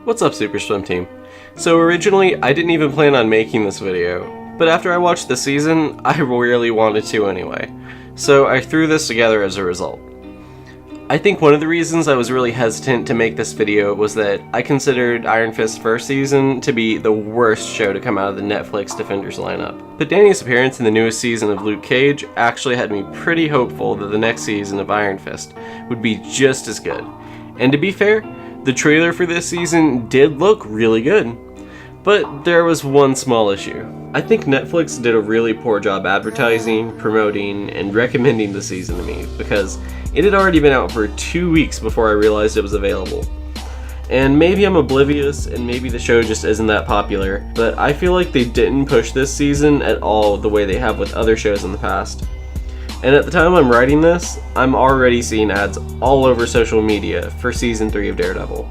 What's up, Super Swim Team? So originally, I didn't even plan on making this video, but after I watched the season, I really wanted to anyway. So I threw this together as a result. I think one of the reasons I was really hesitant to make this video was that I considered Iron Fist's first season to be the worst show to come out of the Netflix Defenders lineup. But Danny's appearance in the newest season of Luke Cage actually had me pretty hopeful that the next season of Iron Fist would be just as good. And to be fair, the trailer for this season did look really good. But there was one small issue. I think Netflix did a really poor job advertising, promoting, and recommending the season to me because it had already been out for 2 weeks before I realized it was available. And maybe I'm oblivious and maybe the show just isn't that popular, but I feel like they didn't push this season at all the way they have with other shows in the past. And at the time I'm writing this, I'm already seeing ads all over social media for Season 3 of Daredevil.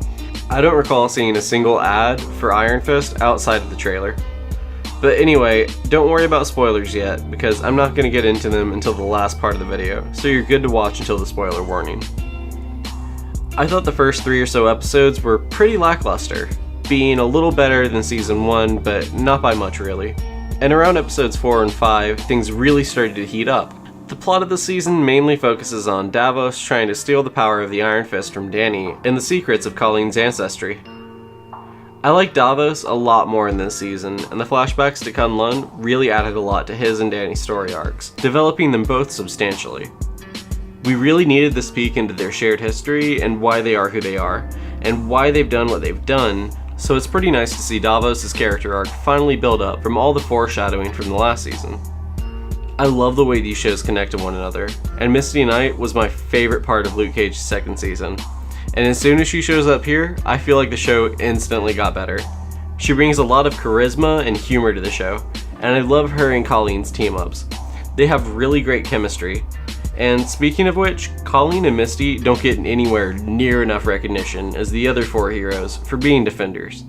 I don't recall seeing a single ad for Iron Fist outside of the trailer. But anyway, don't worry about spoilers yet, because I'm not going to get into them until the last part of the video, so you're good to watch until the spoiler warning. I thought the first 3 or so episodes were pretty lackluster, being a little better than Season 1, but not by much really. And around episodes 4 and 5, things really started to heat up. The plot of the season mainly focuses on Davos trying to steal the power of the Iron Fist from Danny and the secrets of Colleen's ancestry. I like Davos a lot more in this season, and the flashbacks to Kunlun really added a lot to his and Danny's story arcs, developing them both substantially. We really needed this peek into their shared history and why they are who they are, and why they've done what they've done, so it's pretty nice to see Davos' character arc finally build up from all the foreshadowing from the last season. I love the way these shows connect to one another, and Misty Knight was my favorite part of Luke Cage's second season. And as soon as she shows up here, I feel like the show instantly got better. She brings a lot of charisma and humor to the show, and I love her and Colleen's team-ups. They have really great chemistry. And speaking of which, Colleen and Misty don't get anywhere near enough recognition as the other 4 heroes for being Defenders.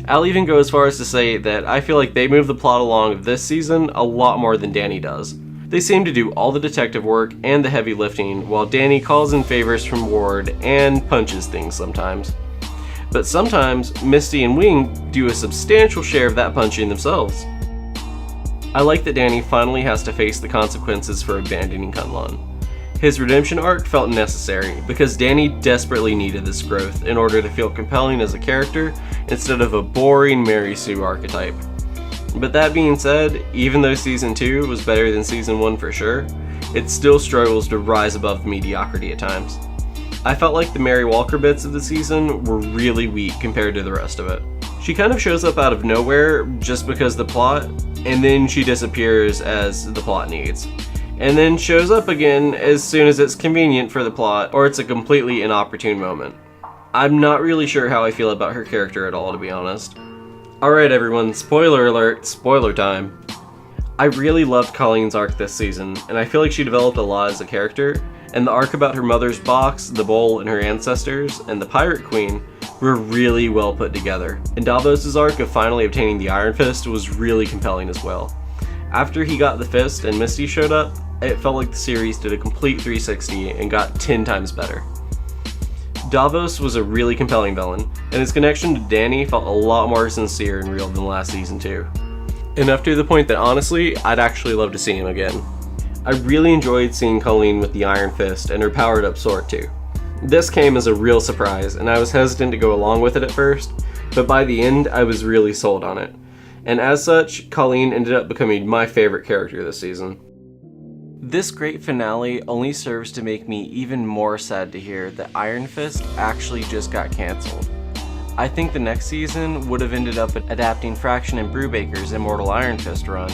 I'll even go as far as to say that I feel like they move the plot along of this season a lot more than Danny does. They seem to do all the detective work and the heavy lifting, while Danny calls in favors from Ward and punches things sometimes. But sometimes, Misty and Wing do a substantial share of that punching themselves. I like that Danny finally has to face the consequences for abandoning Kunlun. His redemption arc felt necessary because Danny desperately needed this growth in order to feel compelling as a character instead of a boring Mary Sue archetype. But that being said, even though Season 2 was better than Season 1 for sure, it still struggles to rise above mediocrity at times. I felt like the Mary Walker bits of the season were really weak compared to the rest of it. She kind of shows up out of nowhere just because the plot, and then she disappears as the plot needs. And then shows up again as soon as it's convenient for the plot, or it's a completely inopportune moment. I'm not really sure how I feel about her character at all, to be honest. Alright everyone, spoiler alert, spoiler time. I really loved Colleen's arc this season, and I feel like she developed a lot as a character, and the arc about her mother's box, the bowl, and her ancestors, and the Pirate Queen were really well put together. And Davos' arc of finally obtaining the Iron Fist was really compelling as well. After he got the fist and Misty showed up, it felt like the series did a complete 360 and got 10 times better. Davos was a really compelling villain, and his connection to Danny felt a lot more sincere and real than last season too. Enough to the point that honestly, I'd actually love to see him again. I really enjoyed seeing Colleen with the Iron Fist and her powered up sword too. This came as a real surprise, and I was hesitant to go along with it at first, but by the end I was really sold on it. And as such, Colleen ended up becoming my favorite character this season. This great finale only serves to make me even more sad to hear that Iron Fist actually just got cancelled. I think the next season would have ended up adapting Fraction and Brubaker's Immortal Iron Fist run,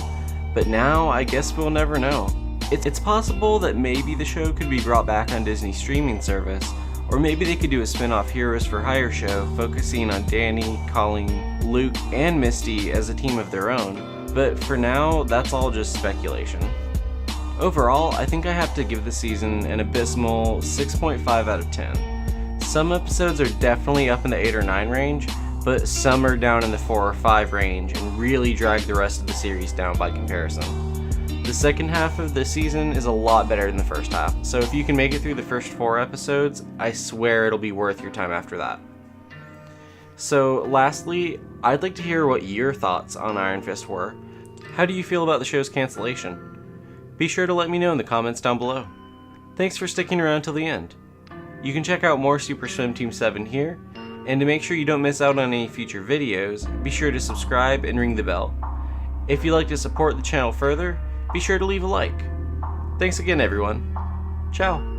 but now I guess we'll never know. It's possible that maybe the show could be brought back on Disney's streaming service, or maybe they could do a spin-off Heroes for Hire show focusing on Danny, Colleen, Luke, and Misty as a team of their own, but for now, that's all just speculation. Overall, I think I have to give the season an abysmal 6.5 out of 10. Some episodes are definitely up in the 8 or 9 range, but some are down in the 4 or 5 range and really drag the rest of the series down by comparison. The second half of the season is a lot better than the first half, so if you can make it through the first 4 episodes, I swear it'll be worth your time after that. So lastly, I'd like to hear what your thoughts on Iron Fist were. How do you feel about the show's cancellation? Be sure to let me know in the comments down below. Thanks for sticking around till the end. You can check out more Super Swim Team 7 here, and to make sure you don't miss out on any future videos, be sure to subscribe and ring the bell. If you'd like to support the channel further, be sure to leave a like. Thanks again everyone. Ciao.